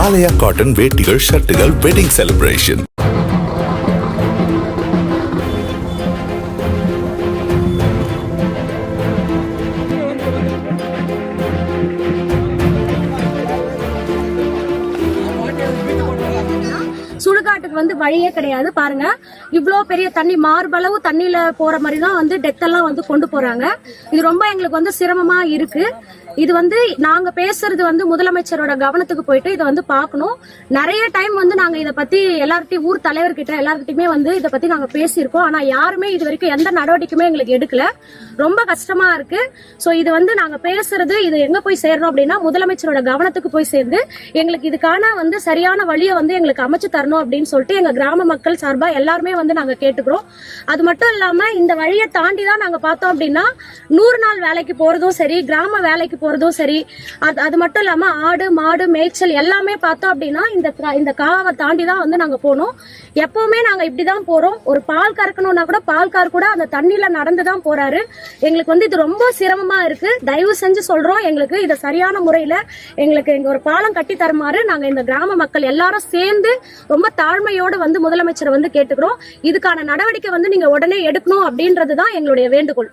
ஆலயா cotton வேட்டிகள் ஷர்ட்டுகள் wedding celebration. சுடுகாட்டுக்கு வந்து வழியே கிடையாது பாருங்க. இவ்வளோ பெரிய தண்ணி மார்பளவு தண்ணியில போற மாதிரி தான் டெத் எல்லாம் கொண்டு போறாங்க. இது ரொம்ப எங்களுக்கு சிரமமா இருக்கு. இது நாங்க பேசுறது முதலமைச்சரோட கவனத்துக்கு போயிட்டு இதை பார்க்கணும். நிறைய டைம் நாங்க இதை பத்தி எல்லார்கிட்டையும் ஊர் தலைவர்கிட்ட எல்லார்கிட்டயுமே இதை பத்தி நாங்க பேசியிருக்கோம். ஆனா யாருமே இது வரைக்கும் எந்த நடவடிக்கையுமே எங்களுக்கு எடுக்கல. ரொம்ப கஷ்டமா இருக்கு. சோ இது நாங்க பேசுறது இது எங்க போய் சேரணும் அப்படின்னா முதலமைச்சரோட கவனத்துக்கு போய் சேர்ந்து எங்களுக்கு இதுக்கான சரியான வழியை எங்களுக்கு அமைச்சு தரணும் அப்படின்னு சொல்லிட்டு எங்க கிராம மக்கள் சார்பா எல்லாருமே நாங்க கேட்டுக்கிறோம். அது மட்டும் இல்லாம இந்த வழியை தாண்டி தான் நாங்க பார்த்தோம் அப்படின்னா 100 நாள் வேலைக்கு போறதும் சரி, கிராம வேலைக்கு போறதும் சரி, அது மட்டும் இல்லாம ஆடு மாடு மேய்ச்சல் எல்லாமே பார்த்தோம் அப்படின்னா இந்த காவை தாண்டி தான் நாங்க போனோம். எப்பவுமே நாங்க இப்படிதான் போறோம். ஒரு பால் கறக்கணும்னா கூட பால்கார் கூட அந்த தண்ணியில நடந்துதான் போறாரு. எங்களுக்கு இது ரொம்ப சிரமமா இருக்கு. தயவு செஞ்சு சொல்றோம், எங்களுக்கு இதை சரியான முறையில எங்களுக்கு ஒரு பாலம் கட்டி தருமாறு நாங்க இந்த கிராம மக்கள் எல்லாரும் சேர்ந்து ரொம்ப தாழ்மையோடு முதலமைச்சரை கேட்டுக்கிறோம். இதுக்கான நடவடிக்கை நீங்க உடனே எடுக்கணும் அப்படின்றதுதான் எங்களுடைய வேண்டுகோள்.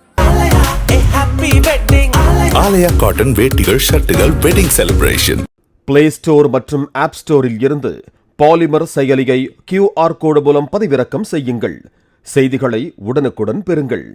ஆலயா காட்டன் வேட்டிகள் ஷர்ட்டுகள் வெட்டிங் செலிப்ரேஷன். பிளே ஸ்டோர் மற்றும் ஆப் ஸ்டோரில் இருந்து பாலிமர் செயலியை QR கோடு மூலம் பதிவிறக்கம் செய்யுங்கள். செய்திகளை உடனுக்குடன் பெறுங்கள்.